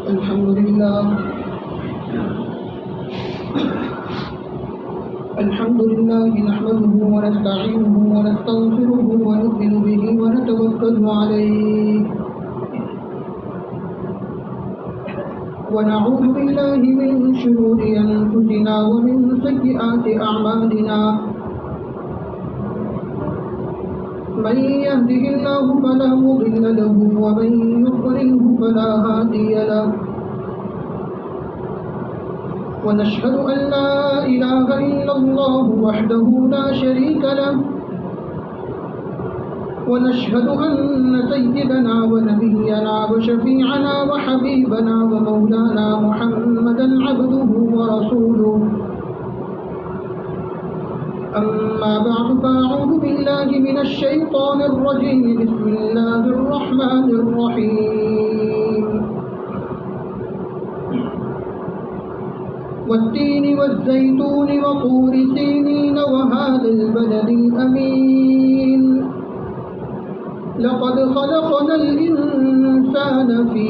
الحمد لله نحمده ونستعينه ونستغفره ونؤمن به ونتوكل عليه ونعوذ بالله من شرور أنفسنا ومن سيئات أعمالنا من يهده الله فلا مضل له ومن يضلله فلا هادي له ونشهد أن لا إله إلا الله وحده لا شريك له ونشهد أن سيدنا ونبينا وشفيعنا وحبيبنا ومولانا محمدا عبده ورسوله أما بعد فأعوذ بالله من الشيطان الرجيم بسم الله الرحمن الرحيم والتين والزيتون وطور سينين وهذا البلد الأمين لقد خلقنا الإنسان في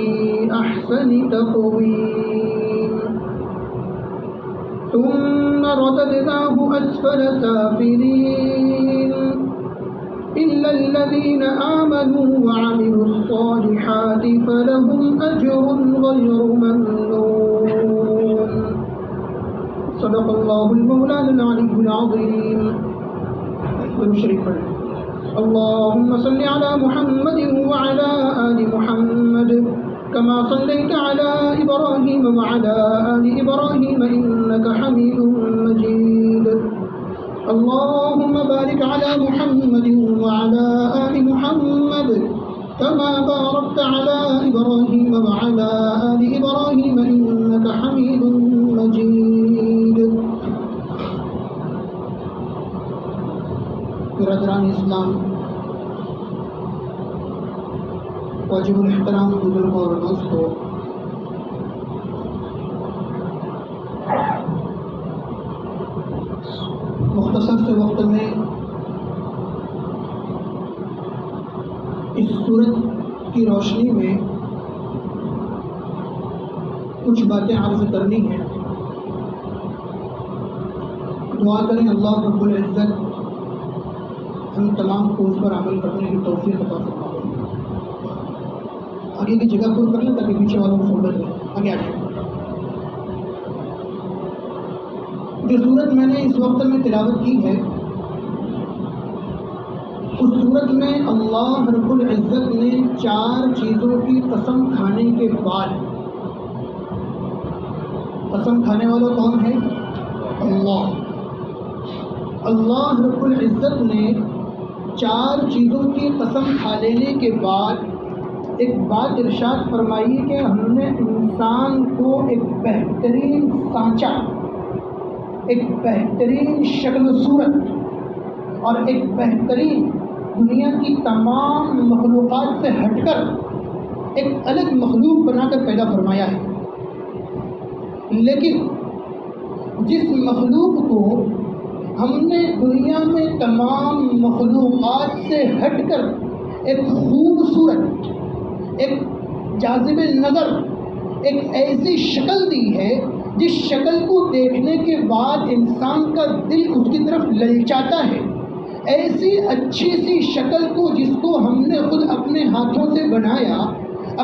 أحسن تقويم ثم رددناه أسفل سافلين إلا الذين آمنوا وعملوا الصالحات فلهم أجر غير ممنون صدق الله المولانا العلي العظيم والشريف اللهم صل على محمد وعلى آل محمد كما صليت على إبراهيم وعلى آل إبراهيم إنك حميد مجيد اللهم بارك على محمد وعلى آل محمد كما باركت على إبراهيم وعلى آل إبراهيم إنك حميد مجيد. برادران اسلام، واجب الاحترام بزرگوں اور دوستوں، مختصر سے وقت میں اس صورت کی روشنی میں کچھ باتیں عرض کرنی ہیں. دعا کریں اللہ رب العزت ہم تمام کو اس پر عمل کرنے کی توفیق عطا فرمائے. آگے کی جگہ پر کر لیں تاکہ پیچھے والوں کو سہولت رہے. آگے آ جائیں. جو سورت میں نے اس وقت میں تلاوت کی ہے، اس سورت میں اللہ رب العزت نے 4 چیزوں کی قسم کھانے کے بعد، قسم کھانے والا کون ہے؟ اللہ رب العزت نے 4 چیزوں کی قسم کھا لینے کے بعد ایک بات ارشاد فرمائی کہ ہم نے انسان کو ایک بہترین سانچہ، ایک بہترین شکل و صورت اور ایک بہترین دنیا کی تمام مخلوقات سے ہٹ کر ایک الگ مخلوق بنا کر پیدا فرمایا ہے. لیکن جس مخلوق کو ہم نے دنیا میں تمام مخلوقات سے ہٹ کر ایک خوبصورت، ایک جاذب نظر، ایک ایسی شکل دی ہے جس شکل کو دیکھنے کے بعد انسان کا دل اس کی طرف للچاتا ہے، ایسی اچھی سی شکل کو جس کو ہم نے خود اپنے ہاتھوں سے بنایا،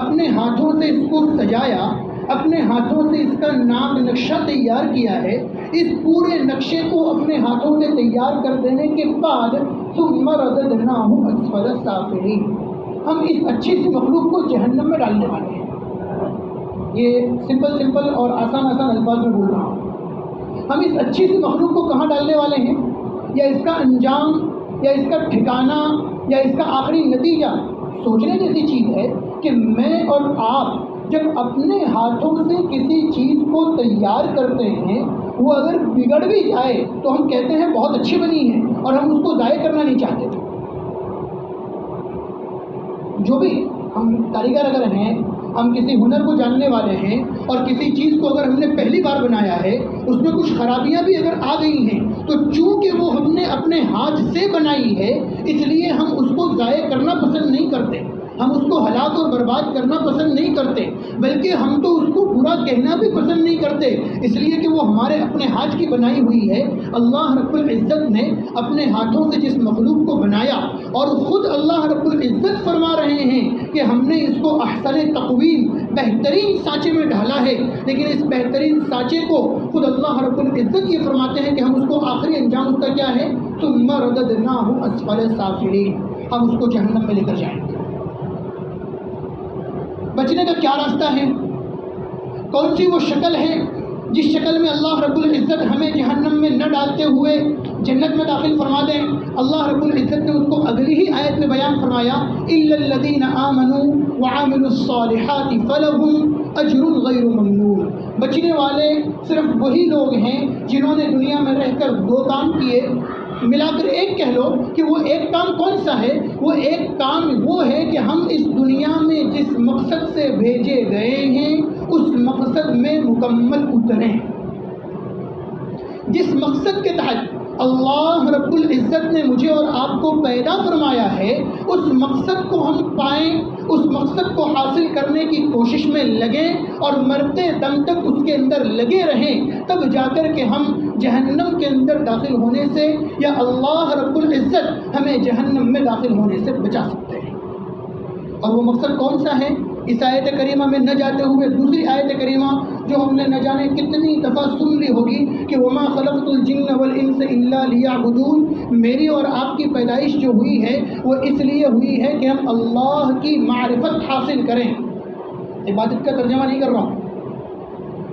اپنے ہاتھوں سے اس کو سجایا، اپنے ہاتھوں سے اس کا نام نقشہ تیار کیا ہے. اس پورے نقشے کو اپنے ہاتھوں سے تیار کر دینے کے بعد ثم رددناہ اسفل سافلین، ہم اس اچھی سی مخلوق کو جہنم میں ڈالنے والے ہیں. یہ سمپل اور آسان الفاظ میں بول رہا ہوں. ہم اس اچھی سی مخلوق کو کہاں ڈالنے والے ہیں، یا اس کا انجام، یا اس کا ٹھکانہ، یا اس کا آخری نتیجہ سوچنے جیسی چیز ہے کہ میں اور آپ جب اپنے ہاتھوں سے کسی چیز کو تیار کرتے ہیں، وہ اگر بگڑ بھی جائے تو ہم کہتے ہیں بہت اچھی بنی ہے اور ہم اس کو ضائع کرنا نہیں چاہتے. جو بھی ہم کاریگر اگر ہیں، ہم کسی ہنر کو جاننے والے ہیں اور کسی چیز کو اگر ہم نے پہلی بار بنایا ہے، اس میں کچھ خرابیاں بھی اگر آ گئی ہیں تو چونکہ وہ ہم نے اپنے ہاتھ سے بنائی ہے اس لیے ہم اس کو ضائع کرنا پسند نہیں کرتے. ہم اس کو ہلاک اور برباد کرنا پسند نہیں کرتے، بلکہ ہم تو اس کو برا کہنا بھی پسند نہیں کرتے، اس لیے کہ وہ ہمارے اپنے ہاتھ کی بنائی ہوئی ہے۔ اللہ رب العزت نے اپنے ہاتھوں سے جس مخلوق کو بنایا، اور خود اللہ رب العزت فرما رہے ہیں کہ ہم نے اس کو احسن تقویم، بہترین سانچے میں ڈھالا ہے، لیکن اس بہترین سانچے کو خود اللہ رب العزت یہ فرماتے ہیں کہ ہم اس کو آخری انجام اس کا کیا ہے؟ ثم رددناہ اسفل سافلین، ہم اس کو جہنم میں لے کر جائیں گے۔ بچنے کا کیا راستہ ہے؟ کون سی وہ شکل ہے جس شکل میں اللہ رب العزت ہمیں جہنم میں نہ ڈالتے ہوئے جنت میں داخل فرما دیں؟ اللہ رب العزت نے اس کو اگلی ہی آیت میں بیان فرمایا، الا الذین آمنوا وعملوا الصالحات فلهم اجر غیر ممنون۔ بچنے والے صرف وہی لوگ ہیں جنہوں نے دنیا میں رہ کر دو کام کیے، ملا کر ایک کہہ لو کہ وہ ایک کام کون سا ہے؟ وہ ایک کام وہ ہے کہ ہم اس دنیا میں جس مقصد سے بھیجے گئے ہیں اس مقصد میں مکمل اتریں۔ جس مقصد کے تحت اللہ رب العزت نے مجھے اور آپ کو پیدا فرمایا ہے، اس مقصد کو ہم پائیں، اس مقصد کو حاصل کرنے کی کوشش میں لگیں اور مرتے دم تک اس کے اندر لگے رہیں، تب جا کر کے ہم جہنم کے اندر داخل ہونے سے یا اللہ رب العزت ہمیں جہنم میں داخل ہونے سے بچا سکتے ہیں۔ اور وہ مقصد کون سا ہے؟ اس آیت کریمہ میں نہ جاتے ہوئے دوسری آیت کریمہ جو ہم نے نہ جانے کتنی دفعہ سن لی ہوگی کہ وَمَا خَلَقْتُ الْجِنَّ وَالْإِنسَ إِلَّا لِيَعْبُدُونَ، میری اور آپ کی پیدائش جو ہوئی ہے وہ اس لیے ہوئی ہے کہ ہم اللہ کی معرفت حاصل کریں۔ عبادت کا ترجمہ نہیں کر رہا ہوں،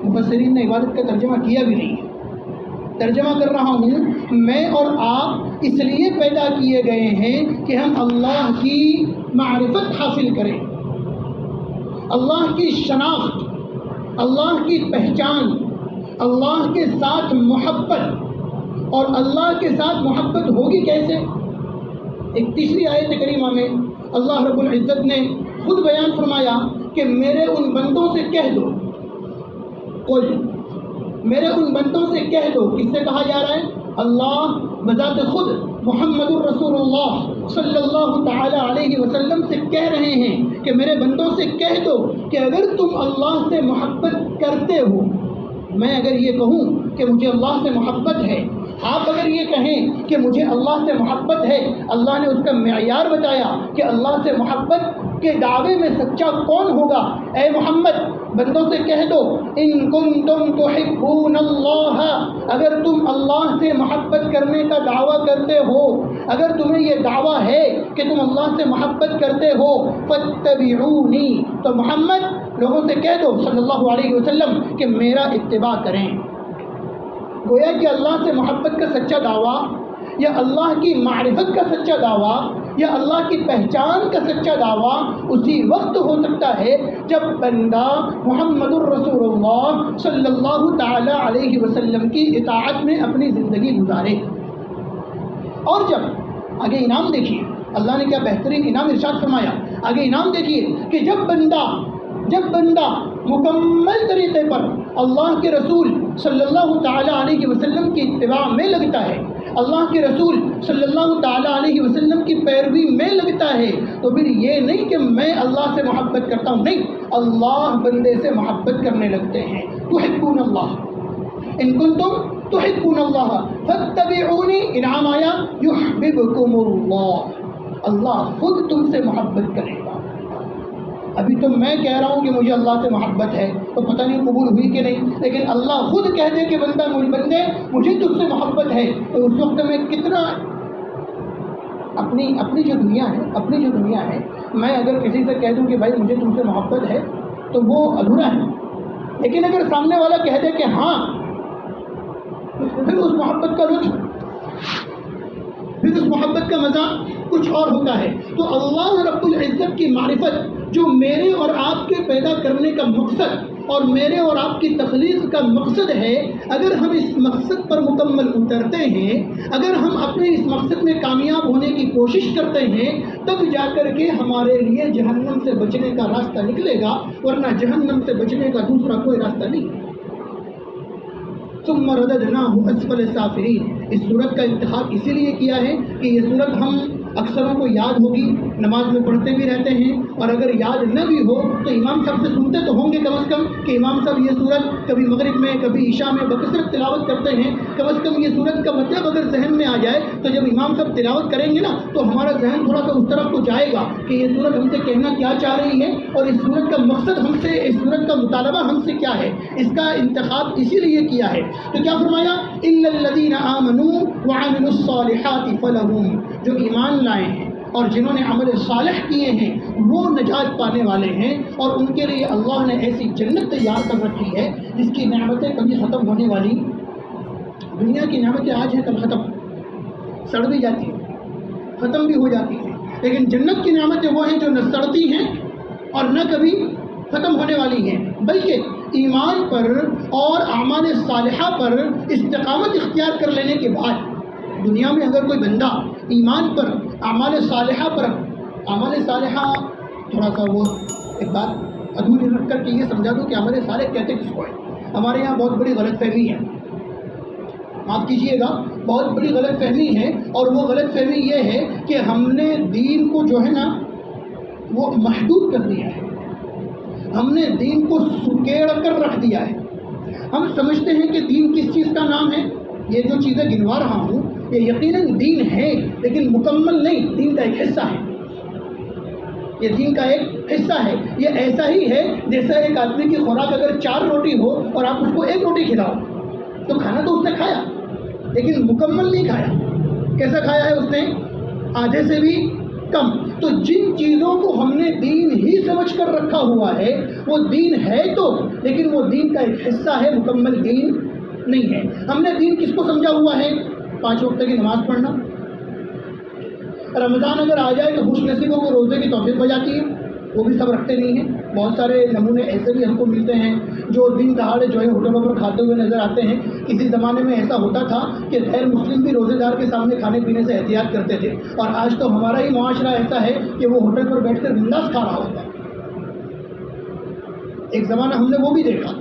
مفسرین نے عبادت کا ترجمہ کیا بھی نہیں ہے، ترجمہ کر رہا ہوں، میں اور آپ اس لیے پیدا کیے گئے ہیں کہ ہم اللہ کی معرفت حاصل کریں، اللہ کی شناخت، اللہ کی پہچان، اللہ کے ساتھ محبت۔ اور اللہ کے ساتھ محبت ہوگی کیسے؟ ایک تیسری آیت کریمہ میں اللہ رب العزت نے خود بیان فرمایا کہ میرے ان بندوں سے کہہ دو، قل، میرے ان بندوں سے کہہ دو، کس سے کہا جا رہا ہے؟ اللہ بذات خود محمد الرسول اللہ صلی اللہ تعالی علیہ وسلم سے کہہ رہے ہیں کہ میرے بندوں سے کہہ دو کہ اگر تم اللہ سے محبت کرتے ہو، میں اگر یہ کہوں کہ مجھے اللہ سے محبت ہے، آپ اگر یہ کہیں کہ مجھے اللہ سے محبت ہے، اللہ نے اس کا معیار بتایا کہ اللہ سے محبت کے دعوے میں سچا کون ہوگا؟ اے محمد بندوں سے کہہ دو، ان کنتم تحبون اللہ، اگر تم اللہ سے محبت کرنے کا دعویٰ کرتے ہو، اگر تمہیں یہ دعویٰ ہے کہ تم اللہ سے محبت کرتے ہو، فاتبعونی، تو محمد لوگوں سے کہہ دو صلی اللہ علیہ وسلم کہ میرا اتباع کریں۔ گویا کہ اللہ سے محبت کا سچا دعویٰ یا اللہ کی معرفت کا سچا دعویٰ یا اللہ کی پہچان کا سچا دعویٰ اسی وقت ہو سکتا ہے جب بندہ محمد الرسول اللہ صلی اللہ تعالی علیہ وسلم کی اطاعت میں اپنی زندگی گزارے۔ اور جب آگے انعام دیکھیے، اللہ نے کیا بہترین انعام ارشاد فرمایا، آگے انعام دیکھیے کہ جب بندہ مکمل طریقے پر اللہ کے رسول صلی اللہ تعالی علیہ وسلم کی اتباع میں لگتا ہے، اللہ کے رسول صلی اللہ تعالی علیہ وسلم کی پیروی میں لگتا ہے، تو پھر یہ نہیں کہ میں اللہ سے محبت کرتا ہوں، نہیں، اللہ بندے سے محبت کرنے لگتے ہیں۔ تحبون اللہ ان کنتم تحبون اللہ فاتبعونی، انعام آیا، یحببکم اللہ، اللہ خود تم سے محبت کرے گا۔ ابھی تو میں کہہ رہا ہوں کہ مجھے اللہ سے محبت ہے، تو پتہ نہیں قبول ہوئی کہ نہیں، لیکن اللہ خود کہہ دے کہ بندے مجھے تجھ سے محبت ہے، تو اس وقت میں کتنا اپنی جو دنیا ہے میں اگر کسی سے کہہ دوں کہ بھائی مجھے تم سے محبت ہے تو وہ ادھورا ہے، لیکن اگر سامنے والا کہہ دے کہ ہاں، پھر اس محبت کا لطف، پھر اس محبت کا مزہ کچھ اور ہوتا ہے۔ تو اللہ رب العزت کی معرفت جو میرے اور آپ کے پیدا کرنے کا مقصد اور میرے اور آپ کی تخلیق کا مقصد ہے، اگر ہم اس مقصد پر مکمل اترتے ہیں، اگر ہم اپنے اس مقصد میں کامیاب ہونے کی کوشش کرتے ہیں، تب جا کر کے ہمارے لیے جہنم سے بچنے کا راستہ نکلے گا، ورنہ جہنم سے بچنے کا دوسرا کوئی راستہ نہیں۔ ثم رددناہ اسفل سافلین، اس صورت کا انتخاب اسی لیے کیا ہے کہ یہ صورت ہم اکثروں کو یاد ہوگی، نماز میں پڑھتے بھی رہتے ہیں، اور اگر یاد نہ بھی ہو تو امام صاحب سے سنتے تو ہوں گے کم از کم کہ امام صاحب یہ سورت کبھی مغرب میں کبھی عشاء میں بکثرت تلاوت کرتے ہیں. کم از کم یہ سورت کا مطلب اگر ذہن میں آ جائے تو جب امام صاحب تلاوت کریں گے نا تو ہمارا ذہن تھوڑا سا اس طرف کو جائے گا کہ یہ سورت ہم سے کہنا کیا چاہ رہی ہے، اور اس سورت کا مقصد ہم سے، اس سورت کا مطالبہ ہم سے کیا ہے، اس کا انتخاب اسی لیے کیا ہے. تو کیا فرمایا؟ الا الذین آمنوا وعملوا الصالحات فلہم، جو ایمان لائے ہیں اور جنہوں نے عمل صالح کیے ہیں وہ نجات پانے والے ہیں، اور ان کے لیے اللہ نے ایسی جنت تیار کر رکھی ہے جس کی نعمتیں کبھی ختم ہونے والی. دنیا کی نعمتیں آج ہیں کل ختم، سڑ بھی جاتی ہیں، ختم بھی ہو جاتی ہیں، لیکن جنت کی نعمتیں وہ ہیں جو نہ سڑتی ہیں اور نہ کبھی ختم ہونے والی ہیں، بلکہ ایمان پر اور اعمال صالحہ پر استقامت اختیار کر لینے کے بعد دنیا میں اگر کوئی بندہ ایمان پر، اعمال صالحہ پر، اعمال صالحہ تھوڑا سا وہ ایک بات ادھوری رکھ کر کے یہ سمجھا دوں کہ عمل صالح کہتے کس کو ہے. ہمارے یہاں بہت بڑی غلط فہمی ہے، معاف کیجیے گا، بہت بڑی غلط فہمی ہے، اور وہ غلط فہمی یہ ہے کہ ہم نے دین کو جو ہے نا وہ محدود کر دیا ہے، ہم نے دین کو سکیڑ کر رکھ دیا ہے. ہم سمجھتے ہیں کہ دین کس چیز کا نام ہے. یہ جو چیزیں گنوا رہا ہوں یہ یقیناً دین ہے، لیکن مکمل نہیں، دین کا ایک حصہ ہے. یہ دین کا ایک حصہ ہے. یہ ایسا ہی ہے جیسا ایک آدمی کی خوراک اگر 4 روٹی ہو اور آپ اس کو 1 روٹی کھلاؤ تو کھانا تو اس نے کھایا لیکن مکمل نہیں کھایا. کیسا کھایا ہے اس نے؟ آدھے سے بھی کم. تو جن چیزوں کو ہم نے دین ہی سمجھ کر رکھا ہوا ہے وہ دین ہے تو، لیکن وہ دین کا ایک حصہ ہے، مکمل دین نہیں ہے. ہم نے دین کس کو سمجھا ہوا ہے؟ 5 وقت کی نماز پڑھنا. رمضان اگر آ جائے تو خوش نصیبوں کو روزے کی توفیق ہو جاتی ہے، وہ بھی سب رکھتے نہیں ہیں. بہت سارے نمونے ایسے بھی ہم کو ملتے ہیں جو دن دہاڑے جو ہے ہوٹلوں پر کھاتے ہوئے نظر آتے ہیں. کسی زمانے میں ایسا ہوتا تھا کہ غیر مسلم بھی روزے دار کے سامنے کھانے پینے سے احتیاط کرتے تھے، اور آج تو ہمارا ہی معاشرہ ایسا ہے کہ وہ ہوٹل پر بیٹھ کر بنداس کھا رہا ہوتا ہے. ایک زمانہ ہم نے وہ بھی دیکھا،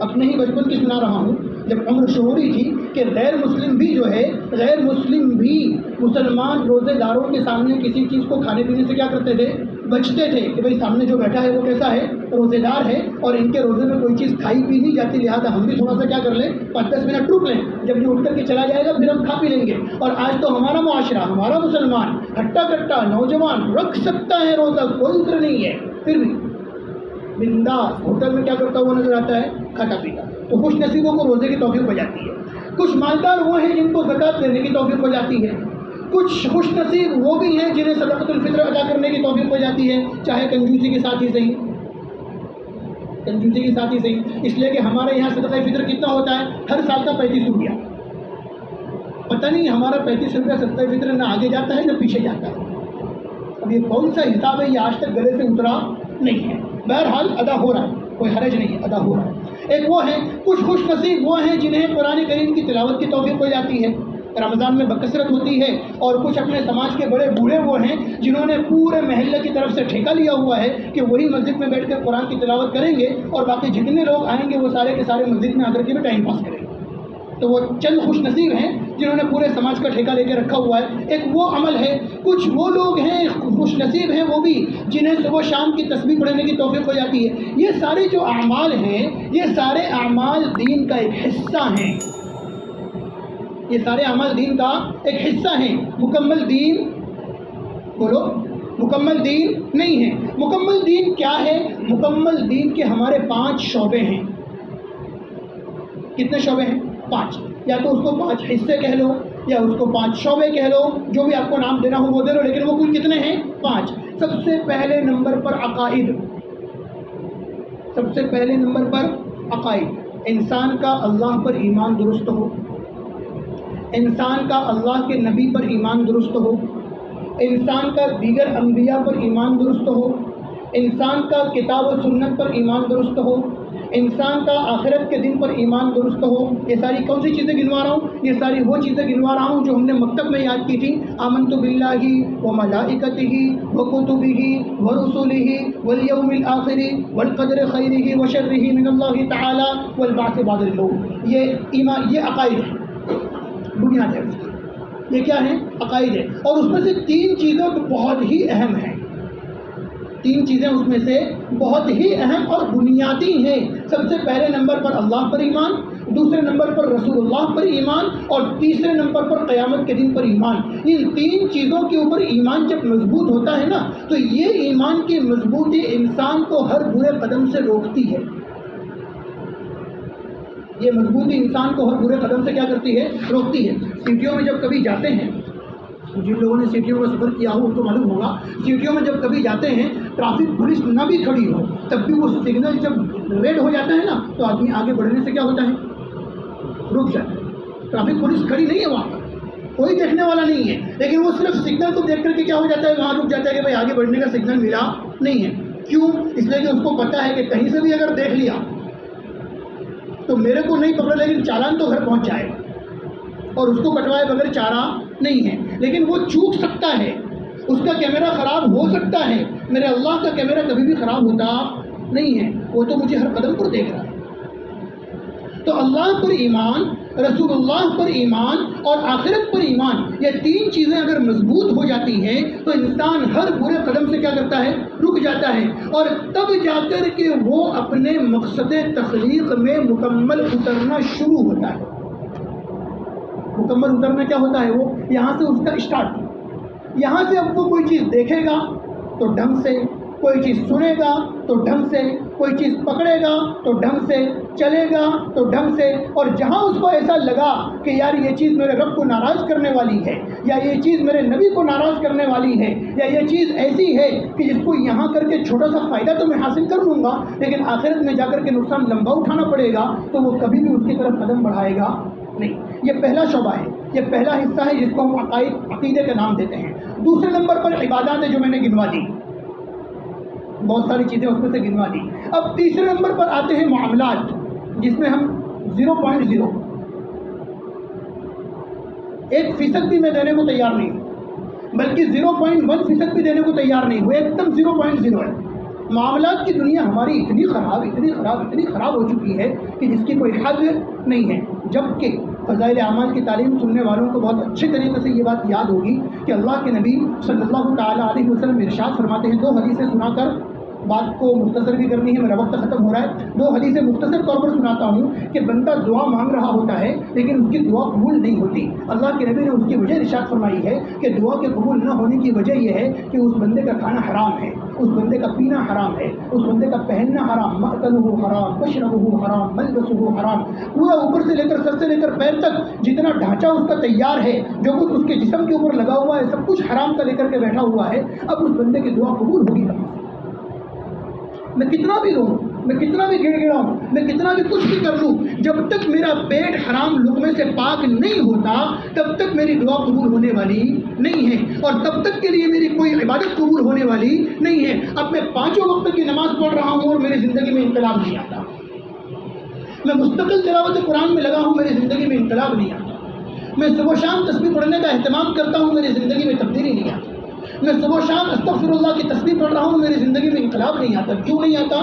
اپنے ہی بچپن کی سنا رہا ہوں، جب عمر شعوری تھی کہ غیر مسلم بھی جو ہے، غیر مسلم بھی مسلمان روزے داروں کے سامنے کسی چیز کو کھانے پینے سے کیا کرتے تھے؟ بچتے تھے کہ بھئی سامنے جو بیٹھا ہے وہ کیسا ہے؟ روزے دار ہے، اور ان کے روزے میں کوئی چیز کھائی پی نہیں جاتی، لہٰذا ہم بھی تھوڑا سا کیا کر لیں، 5-10 منٹ رک لیں، جب یہ اٹھ کر کے چلا جائے گا پھر ہم کھا پی لیں گے. اور آج تو ہمارا معاشرہ، ہمارا مسلمان ہٹا کٹا نوجوان رکھ سکتا ہے روزہ، کوئی عذر نہیں ہے، پھر بھی بنداس ہوٹل میں کیا کرتا ہوا نظر آتا ہے؟ کھاتا پیتا. تو خوش نصیبوں کو روزے کی توفیق ہو جاتی ہے. کچھ مالدار وہ ہیں جن کو زکوٰۃ دینے کی توفیق ہو جاتی ہے. کچھ خوش نصیب وہ بھی ہیں جنہیں صدقۃ الفطر ادا کرنے کی توفیق ہو جاتی ہے، چاہے کنجوسی کے ساتھ ہی صحیح، کنجوسی کے ساتھ ہی صحیح. اس لیے کہ ہمارے یہاں صدقہ فطر کتنا ہوتا ہے؟ ہر سال کا 35 روپیہ. پتہ نہیں ہمارا 35 روپیہ صدقہ فطر نہ آگے جاتا ہے نہ پیچھے جاتا ہے. اب یہ کون سا حساب ہے؟ یہ آج تک گلے سے اترا نہیں ہے. بہرحال ادا ہو رہا ہے، کوئی حرج نہیں ہے، ادا ہو رہا ہے. ایک وہ ہیں، کچھ خوش نصیب وہ ہیں جنہیں قرآن کریم کی تلاوت کی توفیق ہو جاتی ہے، رمضان میں بکثرت ہوتی ہے. اور کچھ اپنے سماج کے بڑے بوڑھے وہ ہیں جنہوں نے پورے محلے کی طرف سے ٹھیکہ لیا ہوا ہے کہ وہی مسجد میں بیٹھ کر قرآن کی تلاوت کریں گے، اور باقی جتنے لوگ آئیں گے وہ سارے کے سارے مسجد میں آ کر کے بھی ٹائم پاس کریں گے. تو وہ چند خوش نصیب ہیں جنہوں نے پورے سماج کا ٹھیکہ لے کے رکھا ہوا ہے. ایک وہ عمل ہے. کچھ وہ لوگ ہیں خوش نصیب ہیں وہ بھی جنہیں صبح شام کی تسبیح پڑھنے کی توفیق ہو جاتی ہے. یہ سارے جو اعمال ہیں یہ سارے اعمال دین کا ایک حصہ ہیں. یہ سارے اعمال دین کا ایک حصہ ہیں. مکمل دین بولو، مکمل دین نہیں ہے. مکمل دین کیا ہے؟ مکمل دین کے ہمارے 5 شعبے ہیں. کتنے شعبے ہیں؟ 5. یا تو اس کو 5 حصے کہہ لو یا اس کو 5 شعبے کہہ لو، جو بھی آپ کو نام دینا ہو وہ دے لو، لیکن وہ کل کتنے ہیں؟ 5. سب سے پہلے نمبر پر عقائد. سب سے پہلے نمبر پر عقائد. انسان کا اللہ پر ایمان درست ہو، انسان کا اللہ کے نبی پر ایمان درست ہو، انسان کا دیگر انبیاء پر ایمان درست ہو، انسان کا کتاب و سنت پر ایمان درست ہو، انسان کا آخرت کے دن پر ایمان درست ہو. یہ ساری کون سی چیزیں گنوا رہا ہوں؟ یہ ساری وہ چیزیں گنوا رہا ہوں جو ہم نے مکتب میں یاد کی تھی. آمنت باللہ وملائکتہ وکتبہ ورسلہ والیوم الآخر والقدر خیرہ وشرہ من اللہ تعالی والبعث بعد الموت. یہ عقائد ہے، بنیاد ہے اس کی. یہ کیا ہے؟ عقائد ہے. اور اس میں سے 3 چیزیں بہت ہی اہم ہیں. 3 چیزیں اس میں سے بہت ہی اہم اور بنیادی ہیں. سب سے پہلے نمبر پر اللہ پر ایمان، دوسرے نمبر پر رسول اللہ پر ایمان، اور تیسرے نمبر پر قیامت کے دن پر ایمان. ان 3 چیزوں کے اوپر ایمان جب مضبوط ہوتا ہے نا، تو یہ ایمان کی مضبوطی انسان کو ہر برے قدم سے روکتی ہے. یہ مضبوطی انسان کو ہر برے قدم سے کیا کرتی ہے؟ روکتی ہے. سٹیوں میں جب کبھی جاتے ہیں، جن لوگوں نے سٹیوں کا سفر کیا ہو ان کو معلوم ہوگا، سٹیوں میں جب کبھی جاتے ہیں ٹرافک پولیس نہ بھی کھڑی ہو تب بھی وہ سگنل جب ریڈ ہو جاتا ہے نا تو آدمی آگے بڑھنے سے کیا ہوتا ہے؟ رک جاتا ہے. ٹرافک پولیس کھڑی نہیں ہے وہاں پر، کوئی دیکھنے والا نہیں ہے، لیکن وہ صرف سگنل کو دیکھ کر کے کیا ہو جاتا ہے؟ وہاں رک جاتا ہے کہ بھائی آگے بڑھنے کا سگنل ملا نہیں ہے. کیوں؟ اس لیے کہ اس کو پتا ہے کہ کہیں سے بھی اگر دیکھ لیا تو میرے کو نہیں پکڑا لیکن چالان تو گھر پہنچ جائے گا، اور اس کو کٹوائے بغیر چارہ نہیں ہے. لیکن وہ چوک سکتا ہے، اس کا کیمرہ خراب ہو سکتا ہے، میرے اللہ کا کیمرہ کبھی بھی خراب ہوتا نہیں ہے، وہ تو مجھے ہر قدم پر دیکھ رہا ہے. تو اللہ پر ایمان، رسول اللہ پر ایمان اور آخرت پر ایمان، یہ 3 چیزیں اگر مضبوط ہو جاتی ہیں تو انسان ہر برے قدم سے کیا کرتا ہے؟ رک جاتا ہے. اور تب جا کر کے وہ اپنے مقصد تخلیق میں مکمل اترنا شروع ہوتا ہے. مکمل اترنا کیا ہوتا ہے؟ وہ یہاں سے اس کا اسٹارٹ. یہاں سے اب وہ کوئی چیز دیکھے گا تو ڈھنگ سے، کوئی چیز سنے گا تو ڈھنگ سے، کوئی چیز پکڑے گا تو ڈھنگ سے، چلے گا تو ڈھنگ سے. اور جہاں اس کو ایسا لگا کہ یار یہ چیز میرے رب کو ناراض کرنے والی ہے، یا یہ چیز میرے نبی کو ناراض کرنے والی ہے، یا یہ چیز ایسی ہے کہ جس کو یہاں کر کے چھوٹا سا فائدہ تو میں حاصل کر لوں گا لیکن آخرت میں جا کر کے نقصان لمبا اٹھانا پڑے گا، تو وہ کبھی بھی اس کی طرف قدم بڑھائے گا نہیں. یہ پہلا شعبہ ہے، یہ پہلا حصہ ہے جس کو ہم عقیدے کا نام دیتے ہیں. دوسرے نمبر پر عبادات ہے جو میں نے گنوا دی، بہت ساری چیزیں اس میں سے گنوا دی. اب تیسرے نمبر پر آتے ہیں معاملات، جس میں ہم 0.0 1% بھی میں دینے کو تیار نہیں ہوں، بلکہ 0.1% بھی دینے کو تیار نہیں ہوں، ایک دم 0.0 ہے. معاملات کی دنیا ہماری اتنی خراب ہو چکی ہے کہ جس کی کوئی حد نہیں ہے. جبکہ فضائل اعمال کی تعلیم سننے والوں کو بہت اچھے طریقے سے یہ بات یاد ہوگی کہ اللہ کے نبی صلی اللہ تعالیٰ علیہ وسلم ارشاد فرماتے ہیں، 2 حدیثیں سنا کر بات کو مختصر بھی کرنی ہے، میرا وقت ختم ہو رہا ہے. 2 حدیثیں مختصر طور پر سناتا ہوں کہ بندہ دعا مانگ رہا ہوتا ہے لیکن اس کی دعا قبول نہیں ہوتی. اللہ کے نبی نے اس کی وجہ ارشاد فرمائی ہے کہ دعا کے قبول نہ ہونے کی وجہ یہ ہے کہ اس بندے کا کھانا حرام ہے، اس بندے کا پینا حرام ہے، اس بندے کا پہننا حرام، مأکلہ حرام، مشربہ حرام، ملبسہ حرام. پورا اوپر سے لے کر سر سے لے کر پیر تک جتنا ڈھانچہ اس کا تیار ہے، جو کچھ اس کے جسم کے اوپر لگا ہوا ہے، سب کچھ حرام کا لے کر کے بیٹھا ہوا ہے. اب اس بندے کی دعا قبول ہوگی کہاں؟ میں کتنا بھی روؤں، میں کتنا بھی گڑ گڑاؤں، میں کتنا بھی کچھ بھی کر لوں، جب تک میرا پیٹ حرام لقمے سے پاک نہیں ہوتا تب تک میری دعا قبول ہونے والی نہیں ہے، اور تب تک کے لیے میری کوئی عبادت قبول ہونے والی نہیں ہے. اب میں 5 وقت کی نماز پڑھ رہا ہوں اور میری زندگی میں انقلاب نہیں آتا. میں مستقل تلاوت قرآن میں لگا ہوں، میری زندگی میں انقلاب نہیں آتا. میں صبح شام تسبیح پڑھنے کا اہتمام کرتا ہوں، میری زندگی میں تبدیلی نہیں آتی. میں صبح شام استغفر اللہ کی تسبیح پڑھ رہا ہوں، میری زندگی میں انقلاب نہیں آتا. کیوں نہیں آتا؟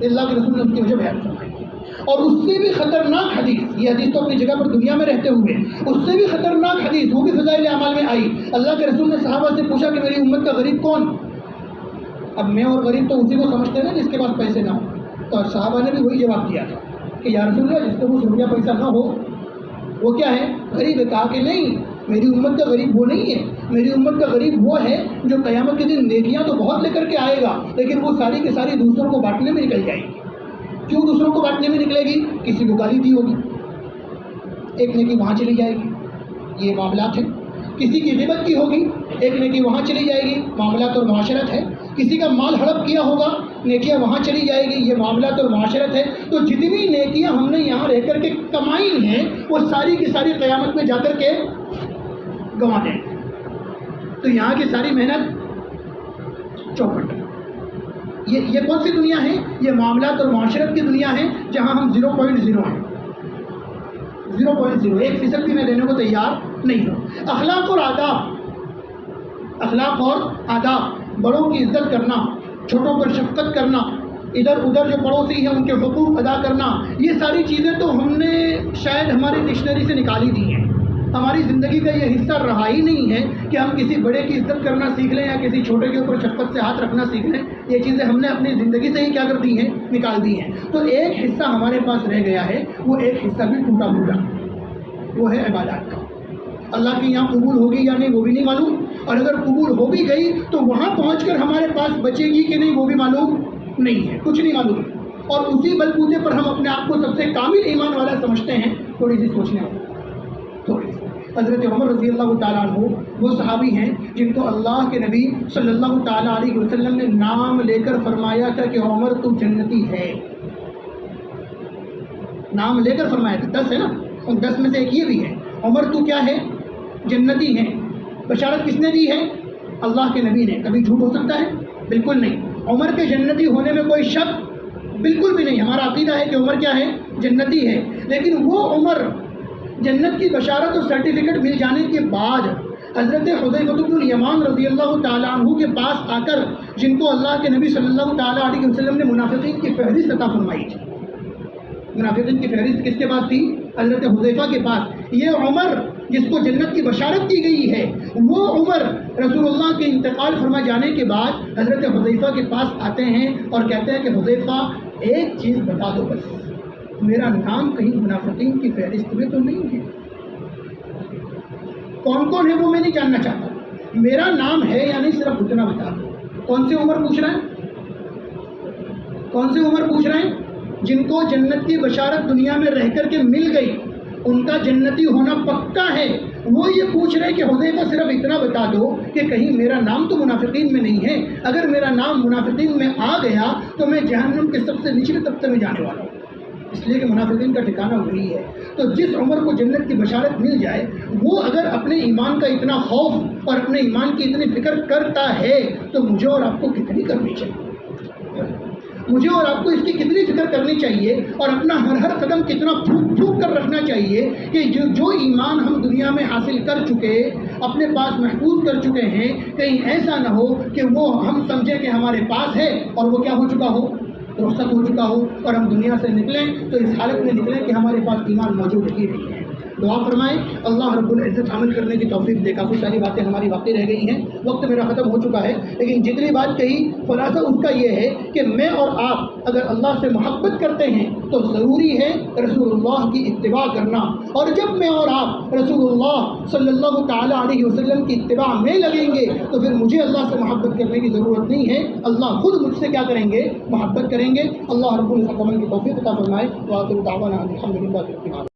اللہ کے رسول نے اس کی وجہ بیان فرمائی. اور اس سے بھی خطرناک حدیث، یہ حدیث تو اپنی جگہ پر دنیا میں رہتے ہوئے، اس سے بھی خطرناک حدیث وہ بھی فضائل اعمال میں آئی. اللہ کے رسول نے صحابہ سے پوچھا کہ میری امت کا غریب کون؟ اب میں اور غریب تو اسی کو سمجھتے ہیں نا جس کے پاس پیسے نہ ہو. تو صحابہ نے بھی وہی جواب دیا تھا کہ یا رسول اللہ جس کے پاس روپیہ پیسہ نہ ہو وہ کیا ہے؟ غریب ہے. کہا کہ نہیں، میری امت کا غریب وہ نہیں ہے، میری امت کا غریب وہ ہے جو قیامت کے دن نیکیاں تو بہت لے کر کے آئے گا لیکن وہ ساری کی ساری دوسروں کو بانٹنے میں نکل جائے گی. کیوں دوسروں کو بانٹنے میں نکلے گی؟ کسی کو گالی دی ہوگی، ایک نیکی وہاں چلی جائے گی، یہ معاملات ہیں. کسی کی غیبت کی ہوگی، ایک نیکی وہاں چلی جائے گی، معاملات اور معاشرت ہے. کسی کا مال ہڑپ کیا ہوگا، نیکیاں وہاں چلی جائے گی، یہ معاملات اور معاشرت ہے. تو جتنی نیکیاں ہم نے یہاں رہ کر کے کمائی ہیں وہ ساری کی ساری قیامت میں جا کر کے گنوا دیں. تو یہاں کی ساری محنت چوپٹ. یہ کون سی دنیا ہے؟ یہ معاملات اور معاشرت کی دنیا ہے جہاں ہم 0.0 ہیں. 0.0 1% بھی میں دینے کو تیار نہیں ہوں. اخلاق اور آداب، بڑوں کی عزت کرنا، چھوٹوں پر شفقت کرنا، ادھر ادھر جو پڑوسی ہیں ان کے حقوق ادا کرنا، یہ ساری چیزیں تو ہم نے شاید ہماری ڈکشنری سے نکالی دی ہیں. ہماری زندگی کا یہ حصہ رہا ہی نہیں ہے کہ ہم کسی بڑے کی عزت کرنا سیکھ لیں یا کسی چھوٹے کے اوپر شفقت سے ہاتھ رکھنا سیکھ لیں. یہ چیزیں ہم نے اپنی زندگی سے ہی کیا کر دی ہیں, نکال دی ہیں. تو ایک حصہ ہمارے پاس رہ گیا ہے, وہ ایک حصہ بھی ٹوٹا پھوٹا, وہ ہے عبادات کا. اللہ کی یہاں قبول ہوگی یا نہیں وہ بھی نہیں معلوم, اور اگر قبول ہو بھی گئی تو وہاں پہنچ کر ہمارے پاس بچے گی کہ نہیں وہ بھی معلوم نہیں ہے, کچھ نہیں معلوم. اور اسی بلبوتے پر ہم اپنے آپ کو سب سے کامل ایمان والا سمجھتے ہیں. تھوڑی سی سوچنے والی تھوڑی سی. حضرت عمر رضی اللہ تعالیٰ عنہ وہ صحابی ہیں جن کو اللہ کے نبی صلی اللہ تعالیٰ علیہ وسلم نے نام لے کر فرمایا تھا کہ عمر تو جنتی ہے. نام لے کر فرمایا تھا. 10 ہے نا, ان 10 میں سے ایک یہ بھی ہے, عمر تو کیا ہے, جنتی ہے. بشارت کس نے دی ہے؟ اللہ کے نبی نے. کبھی جھوٹ ہو سکتا ہے؟ بالکل نہیں. عمر کے جنتی ہونے میں کوئی شک بالکل بھی نہیں. ہمارا عقیدہ ہے کہ عمر کیا ہے, جنتی ہے. لیکن وہ عمر جنت کی بشارت اور سرٹیفکیٹ مل جانے کے بعد حضرت حذیفہ بن الیمان رضی اللہ تعالیٰ عنہ کے پاس آ کر, جن کو اللہ کے نبی صلی اللہ تعالیٰ علیہ وسلم نے منافقین کی فہرست عطا فرمائی تھی. منافقین کی فہرست کس کے پاس تھی؟ حضرت حذیفہ کے پاس. یہ عمر جس کو جنت کی بشارت دی گئی ہے, وہ عمر رسول اللہ کے انتقال فرما جانے کے بعد حضرت حذیفہ کے پاس آتے ہیں اور کہتے ہیں کہ حذیفہ ایک چیز بتا دو بس, میرا نام کہیں منافقین کی فہرست میں تو نہیں ہے. کون کون ہے وہ میں نہیں جاننا چاہتا, میرا نام ہے یا نہیں صرف اتنا بتا دو. کون سے عمر پوچھ رہے ہیں؟ کون سے عمر پوچھ رہے ہیں؟ جن کو جنت کی بشارت دنیا میں رہ کر کے مل گئی, ان کا جنتی ہونا پکا ہے. وہ یہ پوچھ رہے کہ حذیفہ صرف اتنا بتا دو کہ کہیں میرا نام تو منافقین میں نہیں ہے. اگر میرا نام منافقین میں آ گیا تو میں جہنم کے سب سے نچلے طبقے میں جانے والا ہوں, اس لیے کہ منافقین کا ٹھکانہ وہی ہے. تو جس عمر کو جنت کی بشارت مل جائے, وہ اگر اپنے ایمان کا اتنا خوف اور اپنے ایمان کی اتنی فکر کرتا ہے تو مجھے اور آپ کو کتنی کرنی چاہیے, مجھے اور آپ کو اس کی کتنی فکر کرنی چاہیے, اور اپنا ہر قدم کتنا پھونک پھونک کر رکھنا چاہیے کہ جو ایمان ہم دنیا میں حاصل کر چکے, اپنے پاس محفوظ کر چکے ہیں, کہیں ایسا نہ ہو کہ وہ ہم سمجھیں کہ ہمارے پاس ہے اور وہ کیا ہو چکا ہو, رخصت ہو چکا ہو, اور ہم دنیا سے نکلیں تو اس حالت میں نکلیں کہ ہمارے پاس ایمان موجود ہی نہیں ہے. دعا فرمائیں اللہ رب العزت عمل کرنے کی توفیق دے. کافی ساری باتیں ہماری باقی رہ گئی ہیں, وقت میرا ختم ہو چکا ہے, لیکن جتنی بات کہی خلاصہ اس کا یہ ہے کہ میں اور آپ اگر اللہ سے محبت کرتے ہیں تو ضروری ہے رسول اللہ کی اتباع کرنا, اور جب میں اور آپ رسول اللہ صلی اللہ تعالیٰ علیہ وسلم کی اتباع میں لگیں گے تو پھر مجھے اللہ سے محبت کرنے کی ضرورت نہیں ہے, اللہ خود مجھ سے کیا کریں گے, محبت کریں گے. اللہ رب العزت عمل کی توفیق عطا فرمائے. وآخر دعوانا الحمد للہ.